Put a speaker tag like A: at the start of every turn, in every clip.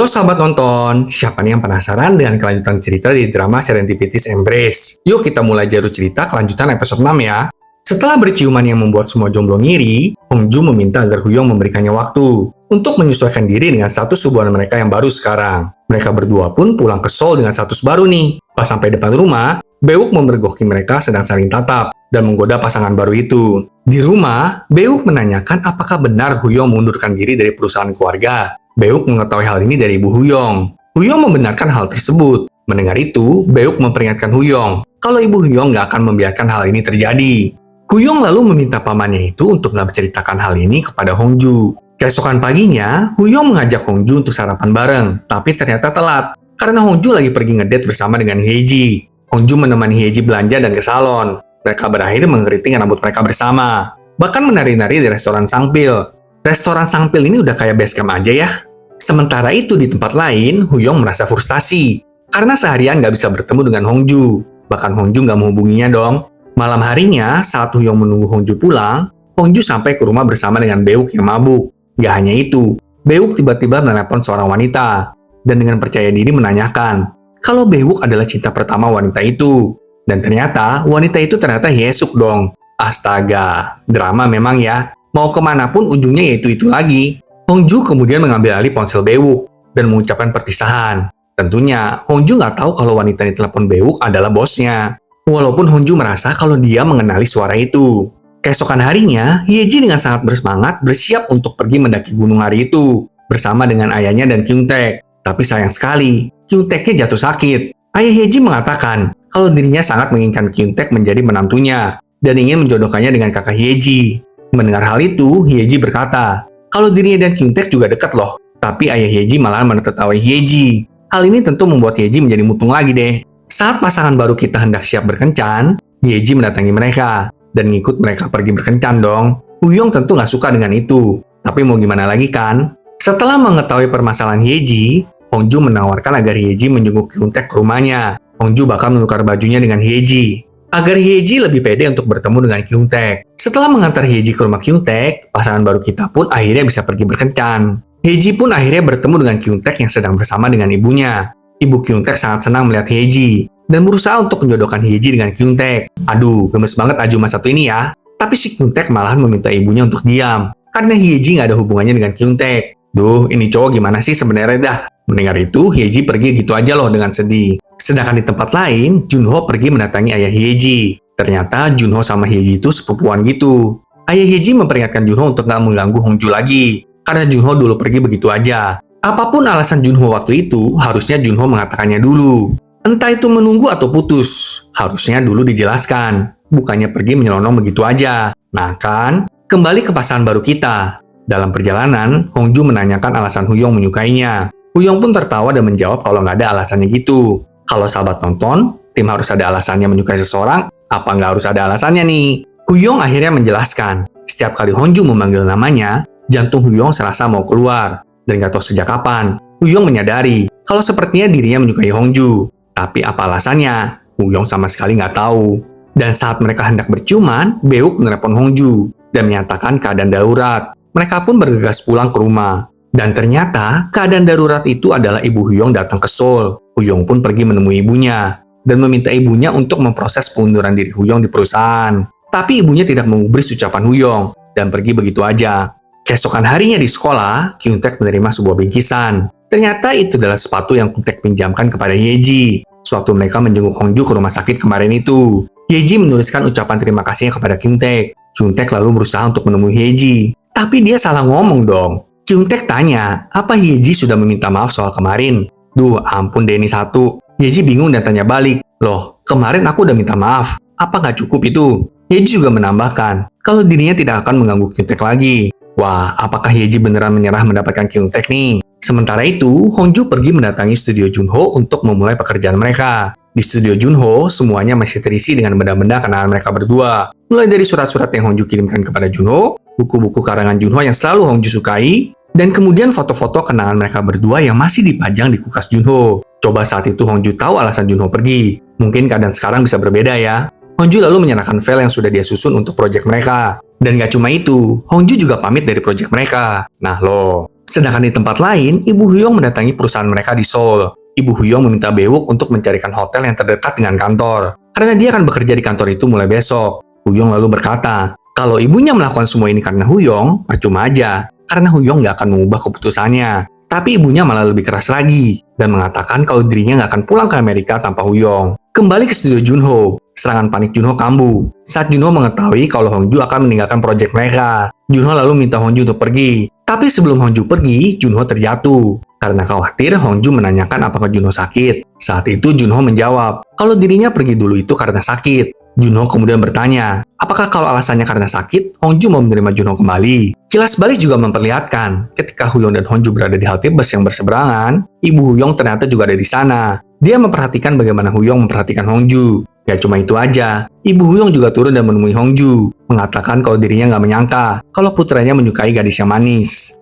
A: Halo sahabat nonton, siapa nih yang penasaran dengan kelanjutan cerita di drama Serendipity's Embrace? Yuk kita mulai jalur cerita kelanjutan episode 6 ya. Setelah berciuman yang membuat semua jomblo ngiri, Hongju meminta agar Huyong memberikannya waktu untuk menyesuaikan diri dengan status hubungan mereka yang baru sekarang. Mereka berdua pun pulang ke Seoul dengan status baru nih. Pas sampai depan rumah, Beuk memergoki mereka sedang saling tatap dan menggoda pasangan baru itu. Di rumah, Beuk menanyakan apakah benar Huyong mengundurkan diri dari perusahaan keluarga. Beuk mengetahui hal ini dari Ibu Huyong. Huyong membenarkan hal tersebut. Mendengar itu, Beuk memperingatkan Huyong kalau Ibu Huyong nggak akan membiarkan hal ini terjadi. Huyong lalu meminta pamannya itu untuk nggak menceritakan hal ini kepada Hongju. Keesokan paginya, Huyong mengajak Hongju untuk sarapan bareng, tapi ternyata telat karena Hongju lagi pergi ngedate bersama dengan Hyeji. Hongju menemani Hyeji belanja dan ke salon. Mereka berakhir mengkeriting rambut mereka bersama, bahkan menari-nari di restoran Sangpil. Restoran Sangpil ini udah kayak base camp aja ya. Sementara itu di tempat lain, Huyong merasa frustasi karena seharian nggak bisa bertemu dengan Hongju. Bahkan Hongju nggak menghubunginya dong. Malam harinya, saat Huyong menunggu Hongju pulang, Hongju sampai ke rumah bersama dengan Beuk yang mabuk. Gak hanya itu, Beuk tiba-tiba menelepon seorang wanita dan dengan percaya diri menanyakan kalau Beuk adalah cinta pertama wanita itu. Dan ternyata wanita itu ternyata Hyesuk dong. Astaga, drama memang ya. Mau kemanapun ujungnya yaitu lagi. Hongju kemudian mengambil alih ponsel Beuk dan mengucapkan perpisahan. Tentunya, Hongju nggak tahu kalau wanita di telepon Beuk adalah bosnya. Walaupun Hongju merasa kalau dia mengenali suara itu. Keesokan harinya, Hyeji dengan sangat bersemangat bersiap untuk pergi mendaki gunung hari itu bersama dengan ayahnya dan Kyungtaek. Tapi sayang sekali, Kyungtaeknya jatuh sakit. Ayah Hyeji mengatakan kalau dirinya sangat menginginkan Kyungtaek menjadi menantunya dan ingin menjodohkannya dengan kakak Hyeji. Mendengar hal itu, Hyeji berkata kalau dirinya dan Kyungtaek juga dekat loh. Tapi ayah Hyeji malah menertawai Hyeji. Hal ini tentu membuat Hyeji menjadi mutung lagi deh. Saat pasangan baru kita hendak siap berkencan, Hyeji mendatangi mereka dan ngikut mereka pergi berkencan dong. Huyong tentu nggak suka dengan itu. Tapi mau gimana lagi kan? Setelah mengetahui permasalahan Hyeji, Hongju menawarkan agar Hyeji menjenguk Kyungtaek ke rumahnya. Hongju bakal menukar bajunya dengan Hyeji agar Hyeji lebih pede untuk bertemu dengan Kyungtaek. Setelah mengantar Hyeji ke rumah Kyungtaek, pasangan baru kita pun akhirnya bisa pergi berkencan. Hyeji pun akhirnya bertemu dengan Kyungtaek yang sedang bersama dengan ibunya. Ibu Kyungtaek sangat senang melihat Hyeji dan berusaha untuk menjodohkan Hyeji dengan Kyungtaek. Aduh, gemes banget Ajuma satu ini ya. Tapi si Kyungtaek malahan meminta ibunya untuk diam karena Hyeji nggak ada hubungannya dengan Kyungtaek. Duh, ini cowok gimana sih sebenarnya dah? Mendengar itu, Hyeji pergi gitu aja loh dengan sedih. Sedangkan di tempat lain, Junho pergi mendatangi ayah Hyeji. Ternyata Junho sama Hyeji itu sepupuan gitu. Ayah Hyeji memperingatkan Junho untuk nggak mengganggu Hongju lagi, karena Junho dulu pergi begitu aja. Apapun alasan Junho waktu itu, harusnya Junho mengatakannya dulu. Entah itu menunggu atau putus, harusnya dulu dijelaskan. Bukannya pergi menyelonong begitu aja. Nah kan, kembali ke pasangan baru kita. Dalam perjalanan, Hongju menanyakan alasan Huyong menyukainya. Huyong pun tertawa dan menjawab kalau nggak ada alasannya gitu. Kalau sahabat nonton, tim harus ada alasannya menyukai seseorang, apa nggak harus ada alasannya nih? Huyong akhirnya menjelaskan, setiap kali Hongju memanggil namanya, jantung Huyong serasa mau keluar. Dan nggak tahu sejak kapan, Huyong menyadari kalau sepertinya dirinya menyukai Hongju. Tapi apa alasannya? Huyong sama sekali nggak tahu. Dan saat mereka hendak berciuman, Beuk menelepon Hongju dan menyatakan keadaan darurat. Mereka pun bergegas pulang ke rumah. Dan ternyata keadaan darurat itu adalah ibu Huyong datang ke Seoul. Huyong pun pergi menemui ibunya dan meminta ibunya untuk memproses pengunduran diri Huyong di perusahaan. Tapi ibunya tidak menggubris ucapan Huyong dan pergi begitu aja. Keesokan harinya di sekolah, Kyungtaek menerima sebuah bingkisan. Ternyata itu adalah sepatu yang Kyungtaek pinjamkan kepada Hyeji sewaktu mereka menjenguk Hongju ke rumah sakit kemarin itu. Hyeji menuliskan ucapan terima kasihnya kepada Kyungtaek. Kyungtaek lalu berusaha untuk menemui Hyeji. Tapi dia salah ngomong dong. Kyungtaek tanya, apa Hyeji sudah meminta maaf soal kemarin? Duh, ampun Denny satu. Hyeji bingung dan tanya balik. Loh, kemarin aku udah minta maaf. Apa nggak cukup itu? Hyeji juga menambahkan, kalau dirinya tidak akan mengganggu Kyungtaek lagi. Wah, apakah Hyeji beneran menyerah mendapatkan Kyungtaek nih? Sementara itu, Hongju pergi mendatangi studio Junho untuk memulai pekerjaan mereka. Di studio Junho, semuanya masih terisi dengan benda-benda kenangan mereka berdua. Mulai dari surat-surat yang Hongju kirimkan kepada Junho, buku-buku karangan Junho yang selalu Hongju sukai, dan kemudian foto-foto kenangan mereka berdua yang masih dipajang di kulkas Junho. Coba saat itu Hongju tahu alasan Junho pergi. Mungkin keadaan sekarang bisa berbeda ya. Hongju lalu menyerahkan file yang sudah dia susun untuk proyek mereka. Dan gak cuma itu, Hongju juga pamit dari proyek mereka. Nah loh, Sedangkan di tempat lain, Ibu Huyong mendatangi perusahaan mereka di Seoul. Ibu Huyong meminta Bewok untuk mencarikan hotel yang terdekat dengan kantor, karena dia akan bekerja di kantor itu mulai besok. Huyong lalu berkata, kalau ibunya melakukan semua ini karena Huyong, percuma aja, karena Huyong nggak akan mengubah keputusannya. Tapi ibunya malah lebih keras lagi, dan mengatakan kalau dirinya nggak akan pulang ke Amerika tanpa Huyong. Kembali ke studio Junho, serangan panik Junho kambuh. Saat Junho mengetahui kalau Hongju akan meninggalkan proyek mereka, Junho lalu minta Hongju untuk pergi. Tapi sebelum Hongju pergi, Junho terjatuh. Karena khawatir Hongju menanyakan apakah Junho sakit. Saat itu Junho menjawab kalau dirinya pergi dulu itu karena sakit. Junho kemudian bertanya, apakah kalau alasannya karena sakit, Hongju mau menerima Junho kembali? Kilas balik juga memperlihatkan, ketika Huyong dan Hongju berada di halte bus yang berseberangan, Ibu Huyong ternyata juga ada di sana. Dia memperhatikan bagaimana Huyong memperhatikan Hongju. Ya cuma itu aja, Ibu Huyong juga turun dan menemui Hongju, mengatakan kalau dirinya nggak menyangka kalau putranya menyukai gadis yang manis.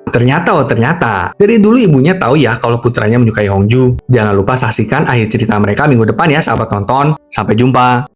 A: Ternyata, dari dulu ibunya tahu ya kalau putranya menyukai Hongju. Jangan lupa saksikan akhir cerita mereka minggu depan ya sahabat nonton. Sampai jumpa.